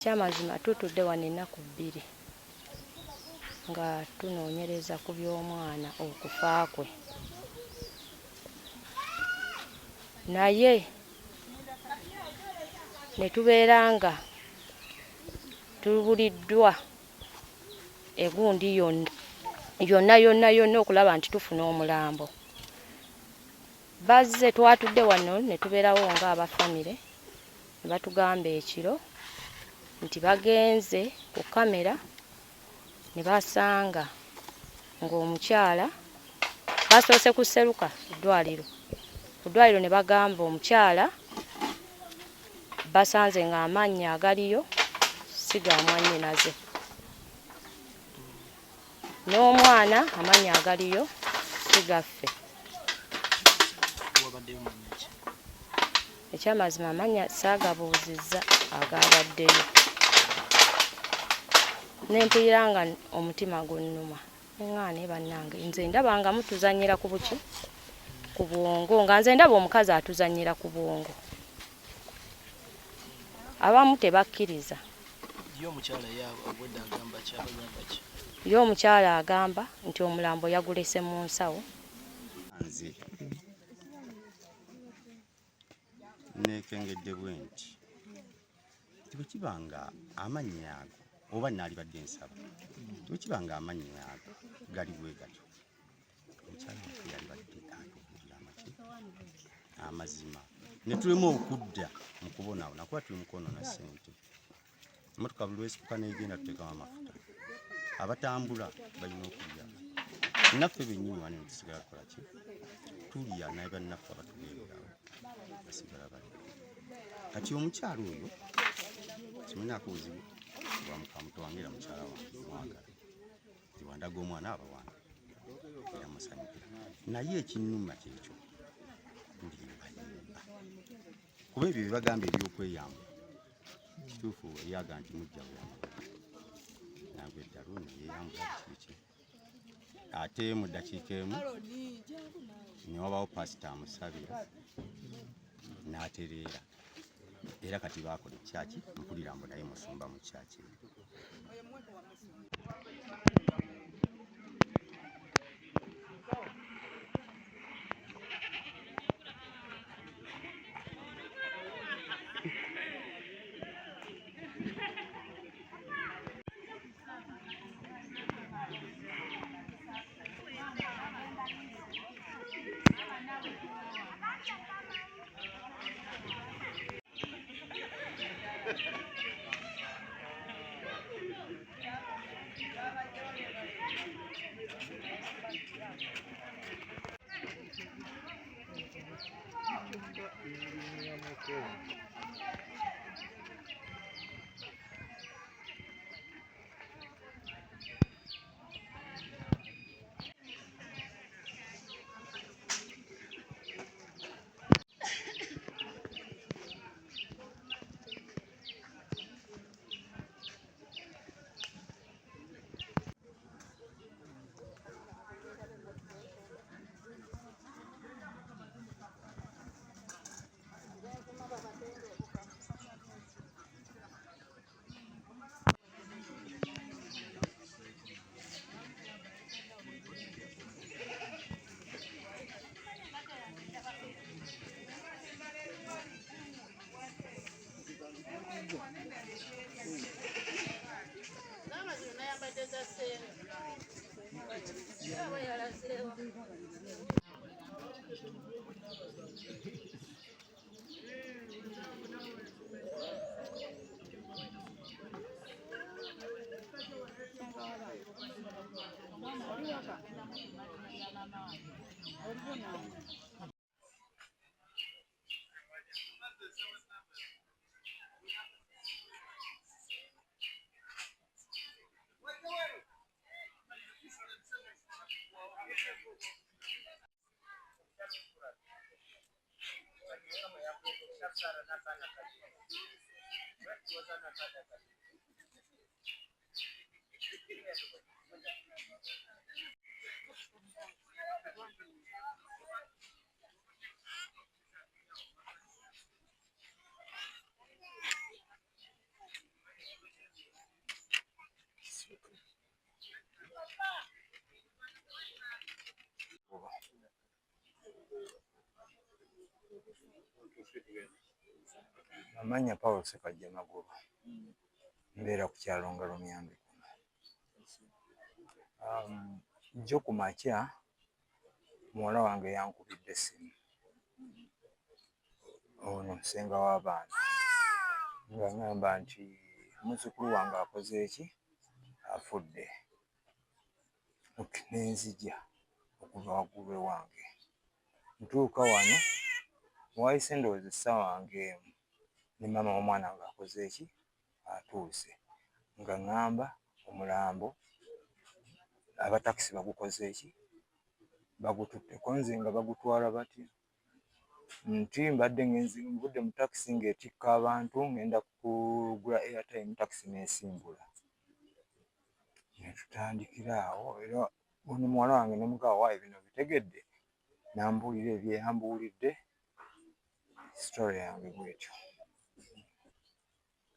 Kyamazima tutudde wano ennaku bbiri nga tunoonyereza ku by'omwana okufa kwe, naye ne tubeera nga tubuliddwa egundi yonna okulaba nti tufuna omulambo. Bazze twatudde wano ne tubeerawo ng'abafamire ne batugamba ekiro nti bagenze ku kamera ne basanga ng'omukyala basoose kuseruka ku ddwaliro ne bagamba omukyala basanze ng'amannya agaliyo si ga mwannyinaze, n'omwana amannya agaliyo si gaffe. Ekyamazima amannya saagabuuzizza agabaddeyo. Nempulira nga omutima gunnuma eŋŋaane bannange, nze ndaba nga mutuzannyira ku buki ku bwongo, nga nze ndaba omukazi atuzannyira ku bwongo. Abamu tebakkiriza. Ye omukyala agamba nti omulambo yagulese mu nsawo. Nze neekengedde bwe nti bwe kiba nga amannya ago oba naalibadde nsaba, bwe kiba nga amannya ago gali bwe gatyo, omukyala waffe yalibadde atubuulira amazima ne tulema okudda mu kubonaabona kuba tuli mu kwonoona ssente. Emmotoka buli lwesituka n'egenda tuteekamu amafuta, abatambula balina okulya, naffe bennyini wano ne tusigala tukola ki? Tulya naye bannaffe abatubeererawo basigala bali. Kati omukyala oyo simanyaako buzibu bwa mukamuto wange era mukyala wange mwagala, nti wandaga omwana abawanda era musanyukira, naye ekinnuma kyekyo tulimbayimba kuba ebyo bye bagamba ebyokweyamba kituufu eyaga nti mujja buyamba nagwe eddalu neyeyambula kiki. Ate mu ddakiika emu ne wabaawo pasita amusabira n'atereera, era kati baakola ekyaki mpulira mbu naye musumba mu kyaki. Amanya Paul Sekajja Magoba. Mbeera ku kyalo nga Lumyambi. Jjo ku makya muwala wange yankubidde essimu. Ono nsenga w'abaana nga ŋŋamba nti muzzukulu wange akoze eki? Afudde. Ne nzija okuva waggulu ewange. Ntuuka wano wayise ndowooza essaawa ng'emu ne maama w'omwana ng'akoze eki? Atuuse. Nga ŋŋamba omulambo abatakisi bagukoze eki? Bagututteko nze nga bagutwala batya? Nti mbadde nvudde mu takisi ng'etikka abantu ngenda kugula airtime takisi n'esimbula. Ne tutandikira awo era ono muwala wange ne mugamba waayi bino bitegedde? N'ambuulira bye yambuulidde, sitole yange bw'etyo.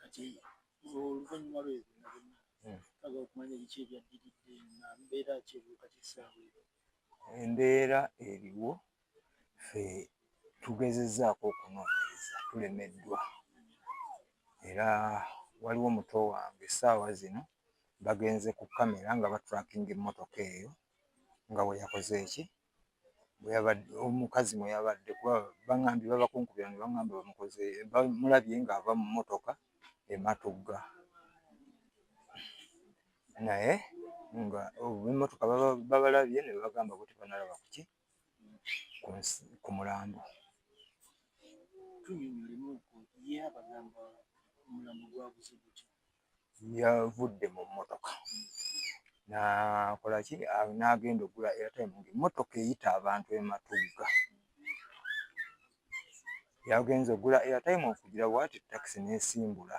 Kati oluvannyuma lw'ebyo twagala okumanya biki ebyaddiridde na mbeera ki eriwo kati essaawa eyo? Embeera eriwo, ffe tugezezzaako okunoonyereza tulemeddwa. Era waliwo muto wange essaawa zino bagenze ku kamera nga batrackinga emmotoka eyo nga bwe yakoze eki? Omukazi mwe yabadde kuba baŋŋambye babakunkubira ne baŋŋamba bamulabye ng'ava mu mmotoka ematugga. Naye nga emmotoka babalabye ne babagamba bo tebanalaba ku ki? Ku mulambo. Tunnyonnyolemu okwo ye abagamba omulambo gwabuze gutya? Yavudde mu mmotoka n'akola ki? N'agenda okugula airtime ng'emmotoka eyita abantu ematugga. Yagenze okugula airtime okugira bw'ati takisi n'esimbula.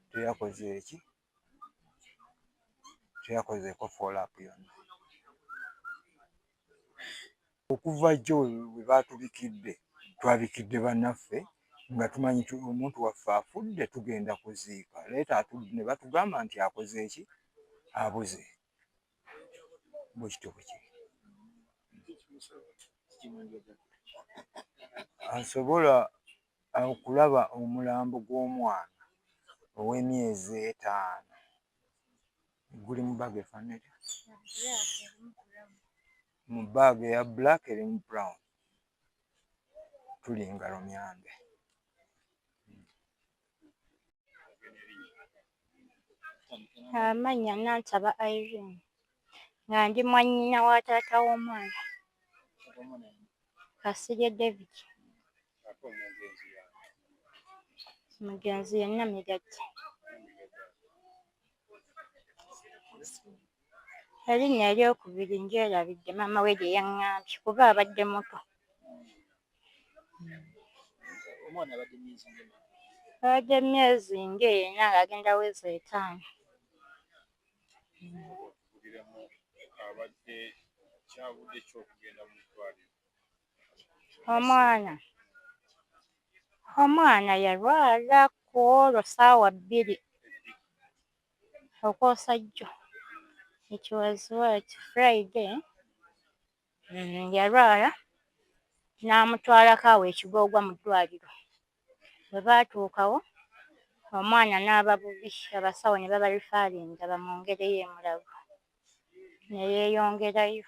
Teyakoze eki? Teyakozeeko follow up yonna. Okuva jjo bwe baatubikidde, twabikidde bannaffe nga tumanyi omuntu waffe afudde tugenda kuziika. Leeta ne batugamba nti akoze eki? Abuze. Bwe kityo bwe kiri. Asobola okulaba omulambo gw'omwana ow'emyezi 5 guli mu bbaga efaanana etya? Mu bbaga eya black erimu brown. Tulinga Lumyambe. Amannya Nansaba Irene nga ndi mwannyina wa taata w'omwana Kasirye David. Omugenzi yenna Migajja. Erinnya eryokubiri ndyerabidde maama we lye yaŋŋambye kuba abadde muto. Omwana abadde myezi ng'ena? Abadde myezi ng'ena ng'agenda weza 5. Omwana yalwala ku olwo ssaawa 2 okwosa jjo. It was what? Friday. Yalwala n'amutwalako awo Ekigoogwa mu ddwaliro. Bwe baatuukawo omwana n'aba bubi, abasawo ne babalifaalinga bamwongereyo e Mulago. Ne yeeyongerayo.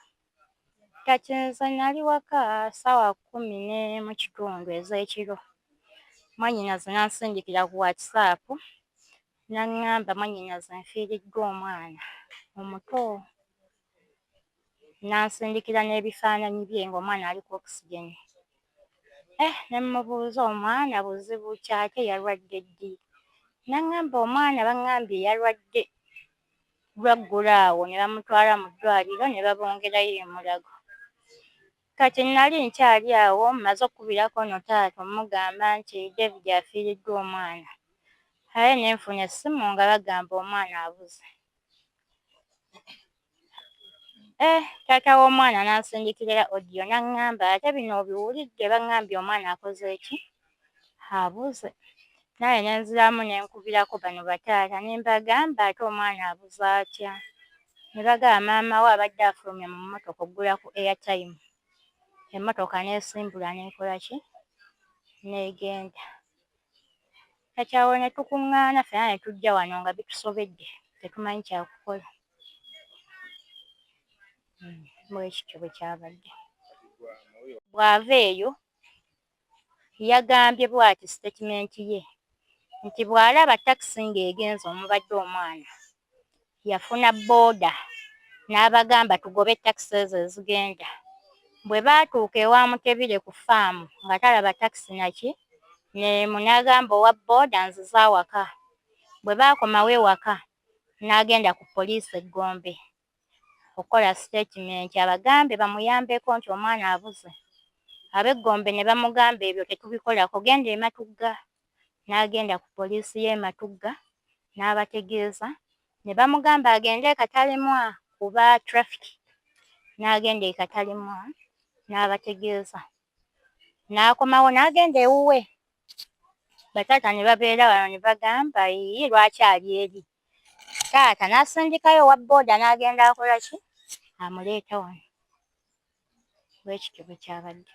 Kati nze nali waka ssaawa 10:30 ez'ekiro. Mwannyinaze n'ansindikira ku WhatsApp n'aŋŋamba mwannyinaze nfiiriddwa omwana omuto. N'ansindikira n'ebifaananyi bye ng'omwana ali ku oxygen. Ne mmubuuza omwana buzibu ki ate yalwadde ddi? N'aŋŋamba omwana baŋŋambye yalwadde lwaggulo awo ne bamutwala mu ddwaliro ne babongerayo e Mulago. Kati nali nkyali awo mmaze okkubirako nno taata omugamba nti David afiiriddwa omwana. Aye ne nfuna essimu nga bagamba omwana abuze. Taata w'omwana n'ansindikira audio n'aŋŋamba ate bino obiwulidde baŋŋambye omwana akoze eki? Abuze. Naye ne nziramu ne nkubirako bano bataata ne mbagamba ate omwana abuze atya? Ne bagamba maama we abadde afulumye mu mmotoka oggulaku airtime. Emmotoka n'esimbula n'ekola ki? n'egenda. Kakyawo ne tukuŋŋaana ffenna ne tujja wano nga bitusobedde tetumanyi kyakukola. Bwekityo bwe kyabadde. Bw'ava eyo yagambye bw'ati sitatimenti ye nti bw'alaba takisi ng'egenza omubadde omwana yafuna booda n'abagamba tugobe takisi ezo ezigenda. Bwe baatuuka ewa Mutebire ku faamu nga talaba takisi naki n'emu n'agamba owa booda nziza awaka. Bwe baakomawo ewaka n'agenda ku poliisi e Gombe okukola sitatimenti abagambe bamuyambeko nti omwana abuze. Ab'e Gombe ne bamugamba ebyo tetubikolako, genda e Matugga. N'agenda ku poliisi y'e Matugga n'abategeeza, ne bamugamba agende e Katalemwa kuba traffic. N'agenda e Katalemwa n'abategeeza. N'akomawo n'agenda ewuwe. Bataata ne babeera wano ne bagamba yii lwaki ali eri. Taata n'asindikayo owa booda n'agenda akola ki? Amuleeta wano. Bwekityo bwe kyabadde.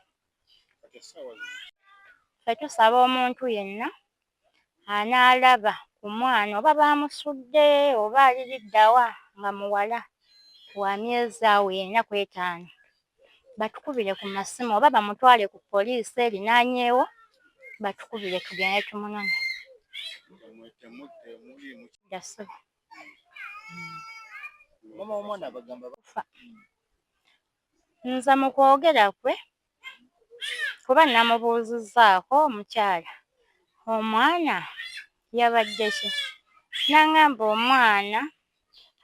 Ffe tusaba omuntu yenna anaalaba ku mwana oba baamusudde oba aliriddawa nga muwala wa myezi awo 45 batukubire ku masimu oba bamutwale ku poliisi erinaanyeewo batukubire tugende tumunone. Mama w'omwana abagamba Kufa. Nza mu kwogera kwe kuba namubuuzizzaako omukyala omwana yabadde ki? N'aŋŋamba omwana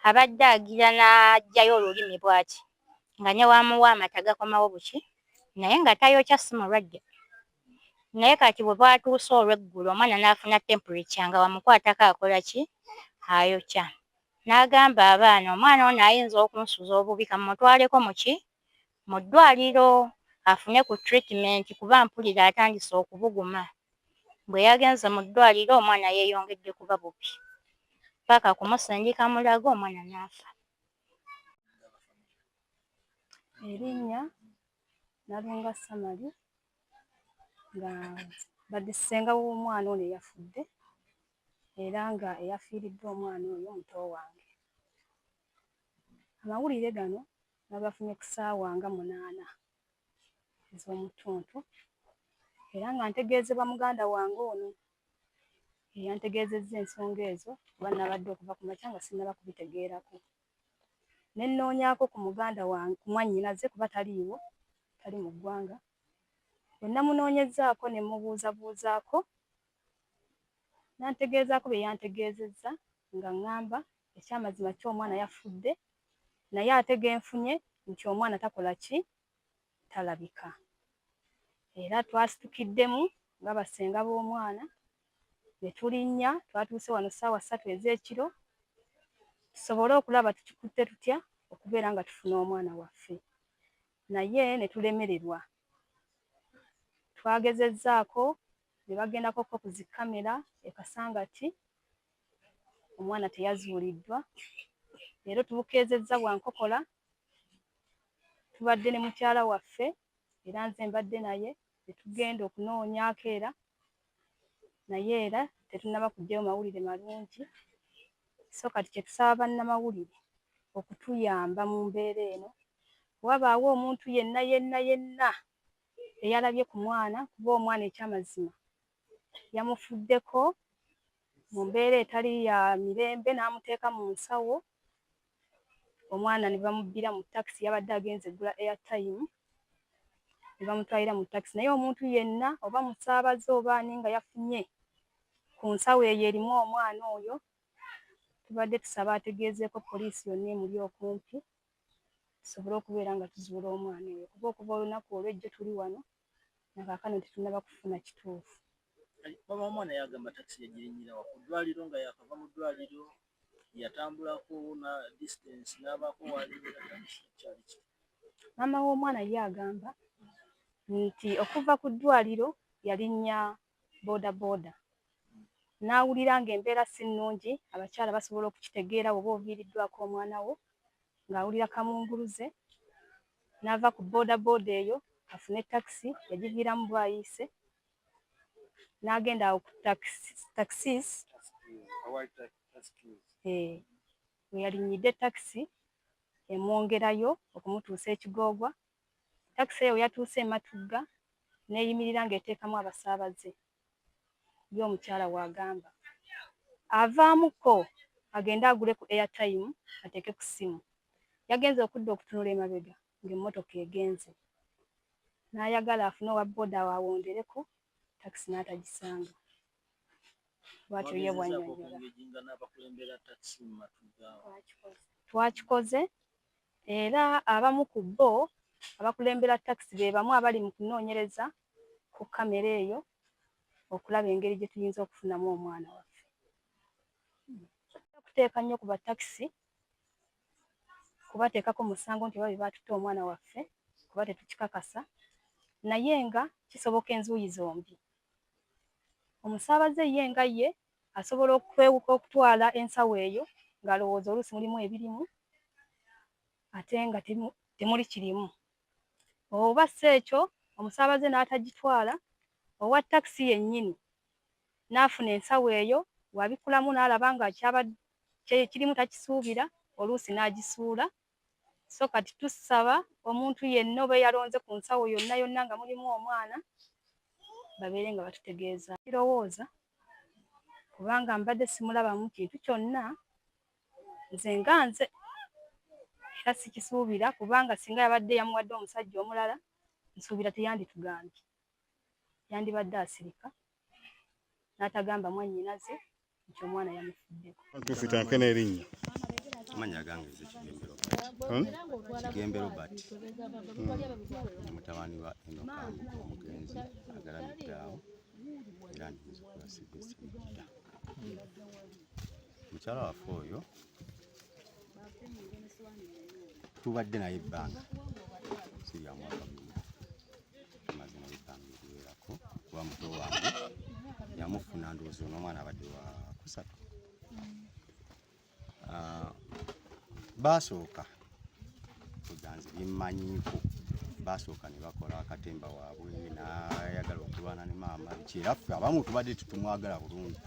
abadde agira n'aggyayo olulimi bw'ati nga ne wamuwa amata gakomawo buki naye nga tayokya si mulwadde. Naye kati bwe bwatuuse olw'eggulu omwana n'afuna temperature nga wamukwatako akola ki? Ayokya. N'agamba abaana omwana ono ayinza okunsuza obubi kamutwaleko mu ki? Mu ddwaliro afune ku treatment kuba mpulira atandise okubuguma. Bwe yagenze mu ddwaliro omwana yeeyongedde kuba bubi. Paka kumusindika mulago omwana n'afa. Erinnya Nalunga Samali nga badde ssenga w'omwana ono eyafudde era nga eyafiiriddwa omwana oyo muto wange. Amawulire gano nagafunye ku ssaawa nga 8 ez'omutuntu era nga ntegeezebwa muganda wange ono eyantegeezezza ensonga ezo kuba nabadde okuva ku makya nga sinnaba kubitegeerako. Ne nnoonyaako ku muganda wange ku mwannyinaze kuba taliiwo, tali mu ggwanga. Bwe namunoonyezzaako ne mubuuzabuuzaako n'antegeezaako bye yantegeezezza nga ŋŋamba ekyamazima ky'omwana yafudde naye ate genfunye nti omwana takola ki? Talabika. Era twasitukiddemu nga bassenga b'omwana ne tulinnya twatuuse wano ssaawa 3 ez'ekiro tusobole okulaba tukikutte tutya okubeera nga tufuna omwana waffe. Naye ne tulemererwa. Twagezezzaako ne bagendako ku zi kamera e Kasangati omwana teyazuuliddwa. Leero tubukeezezza bwa nkokola tubadde ne mukyala waffe era nze mbadde naye ne tugenda okunoonyaako era naye era tetunnaba kuggyayo mawulire malungi. So kati kye tusaba bannamawulire okutuyamba mu mbeera eno. Wabaawo omuntu yenna eyalabye ku mwana kuba omwana ekyamazima yamufuddeko mu mbeera etali ya mirembe n'amuteeka mu nsawo. Omwana ne bamubbira mu takisi yabadde agenze eggula airtime ne bamutwalira mu takisi. Naye omuntu yenna oba musaabaze oba ani nga yafunye ku nsawo eyo erimu omwana oyo tubadde tusaba ategeezeeko poliisi yonna emuli okumpi tusobole okubeera nga tuzuula omwana oyo kuba okuva olunaku olw'ejjo tuli wano na kaakano tetunnaba kufuna kituufu. mama w'omwana yagamba takisi yagirinnyira wa ku ddwaliro nga yakava mu ddwaliro yatambulako na distance n'abaako waliira takisi kyali ki? Maama w'omwana ye agamba nti okuva ku ddwaliro yalinnya boodabooda n'awulira ng'embeera si nnungi abakyala basobola okukitegeera bw'oba oviiriddwako omwana wo ng'awulira kamunguluze n'ava ku boodabooda eyo afune takisi yagiviiramu bw'ayiise n'agenda awo ku taxis we yalinyidde takisi emwongerayo okumutuusa ekigoogwa. Takisi eyo yatuuse e Matugga n'eyimirira ng'eteekamu abasaabaze by'omukyala w'agamba. Avaamuko agende agule ku airtime ateeke ku ssimu. Yagenze okudda okutunula emabega ng'emmotoka egenze. N'ayagala afune owa booda awawondereko, takisi n'atagisanga. Bw'atyo ye bw'annyonnyola. Twakikoze era abamu ku bo abakulembera takisi be bamu abali mu kunoonyereza ku kamera eyo okulaba engeri gye tuyinza okufunamu omwana waffe. Okuteeka nnyo ku batakisi kubateekako musango nti oba be baatutte omwana waffe kuba tetukikakasa, naye nga kisoboka enzuuyi zombi. Omusaabaze ye nga ye asobola okwewuka okutwala ensawo eyo ng'alowooza oluusi mulimu ebirimu ate nga temuli kirimu. Oba si ekyo omusaabaze n'atagitwala, owa takisi yennyini n'afuna ensawo eyo wabikulamu n'alaba nga kirimu takisuubira, oluusi n'agisuula. So kati tusaba omuntu yenna oba eyalonze ku nsawo yonna yonna nga mulimu omwana babeere nga batutegeeza. Kirowooza kubanga mbadde simulabamu kintu kyonna nze nga nze era sikisuubira kubanga singa yabadde yamuwadde omusajja omulala nsuubira teyanditugambye, yandibadde asirika n'atagamba mwannyinaze nti omwana yamufuddeko. Tufitanke n'erinnya. Amanya gange nze Kigembe Robert. Mutabani wa Enoka omugenzi agalamidde awo era nnyinza okubasiga esibijjira. Mukyala waffe oyo tubadde naye ebbanga si lya mwaka gumu, tumaze naye ebbanga eriwerako kuba muto wange yamufuna ndowooza n'omwana abadde wa kusatu. Baasooka kuganzi bimmanyiiko, baasooka ne bakola akatemba waabwe n'ayagala okulwana ne maama era ffe abamu tubadde tutumwagala bulungi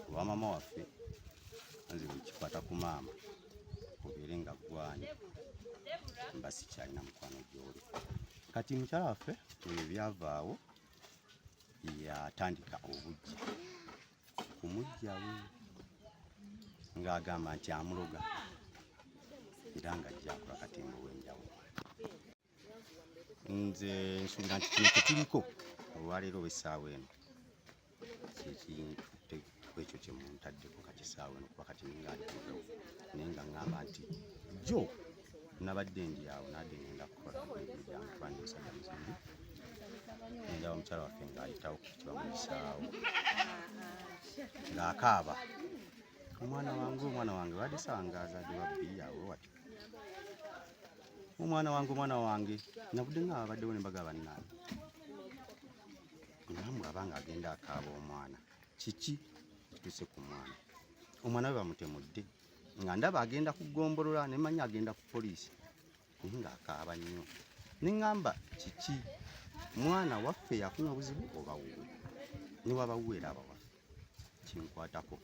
olwa maama waffe nze buli kikwata ku maama obeere nga gwanye mba sikyalina mukwano gy'oli. Kati mukyala waffe ebyo byavaawo yatandika obujja kumujjawe ng'agamba nti amuloga era ng'ajja akola akatembo w'enjawulo. Nze nsuubira nti kino kyetuliko olwaleero b'essaawa eno kyekintutte ku ekyo kye muntaddeko kati essaawa eno kuba kati nga ndikulewo naye nga ŋŋamba nti jjo nabadde ndi awo nadde ngenda kukola emirimu gyange kuba ndi musajja muzimbi. Ndaba omukyala waffe ng'ayitawo ku kiba mu kisaawo ng'akaaba, omwana wange wadde sanga azadde wa bbiri awo wati, omwana wange nabudde nga abaddewo ne mbaga bannange namulaba ng'agenda akaaba omwana. Kiki kituuse ku mwana? Omwana we bamutemudde nga ndaba agenda kugombolola ne manya agenda ku poliisi naye ng'akaaba nnyo. Ne ŋŋamba kiki, mwana waffe yafuna obuzibu oba wuwe? Ne waba wuwe era aba waffe kinkwatako.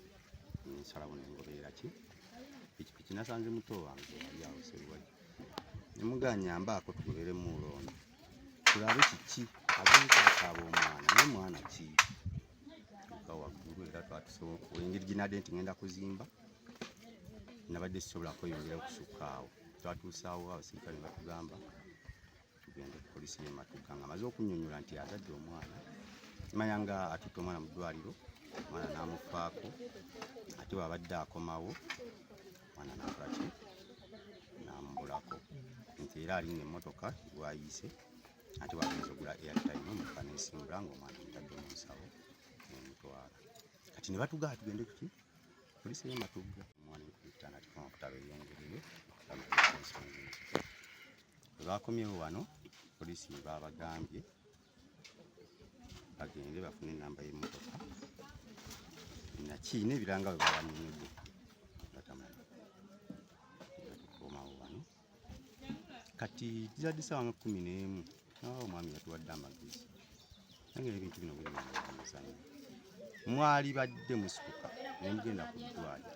Nsalawo ne ngoberera ki pikipiki nasanze muto wange ali awo Seruwagi ne muganya mbaako tugoberemu oloono tulabe kiki agenda akaaba omwana naye mwana ki tuka waggulu era twatusobola engeri gye nadde nti ngenda kuzimba nabadde sisobola kweyongera okusukka awo. Twatuusaawo abasirikale ne batugamba tugende ku poliisi y'e Matugga nga amaze okunnyonnyola nti azadde omwana. Manya nga atutte omwana mu ddwaliro, omwana n'amufaako ate wabadde akomawo omwana n'akola ki n'amubulako nti era alinnya emmotoka lwayiise ate wagenza ogula airtime emmotoka n'esimbula ng'omwana mutadde mu nsawo nemutwala. Kati ne batugamba tugende tuki poliisi y'e Matugga. Omwana enkuyitana tikoma kutaba eyongereyo ensonga ezo. Bwe bakomyewo wano poliisi babagambye bagende bafune enamba y'emmotoka naki n'ebiranga bwe babanyumidde batamanyi batukomawo wano. Kati kizadde ssaawa nga 11 nawo omwami yatuwadde amagezi nange ebintu bino biri mu muzanyo. mwali badde musituka nemugenda ku ddwaliro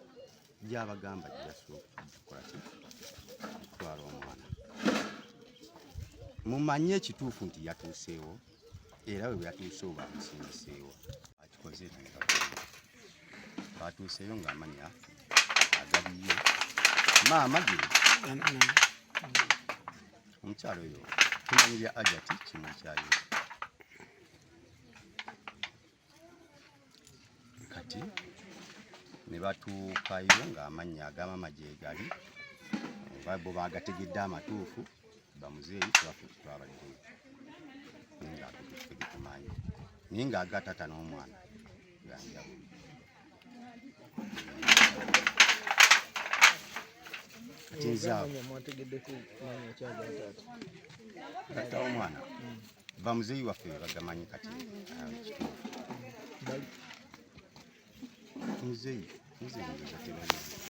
gyabagamba gyasookola kutwala omwana mumanye ekituufu nti yatuuseewo era bwe yatuuseewo bamusindiseewo akikoze batuuseeyo ng'amanya agaliyo maama ge omukyalo oyo tumanyirya ajati kimu kyayo kati ne batuukayo ng'amannya ag'amaama gye gali bo baagategedde amatuufu bamuzeeyi twaffe twabaddeyo naye ng'agatuffe getumanyi naye ng'agatata n'omwana ganjawulo kati nzaawo gatta omwana bamuzeeyi waffe bagamanyi kati kituufu muzeeyi muzeeyi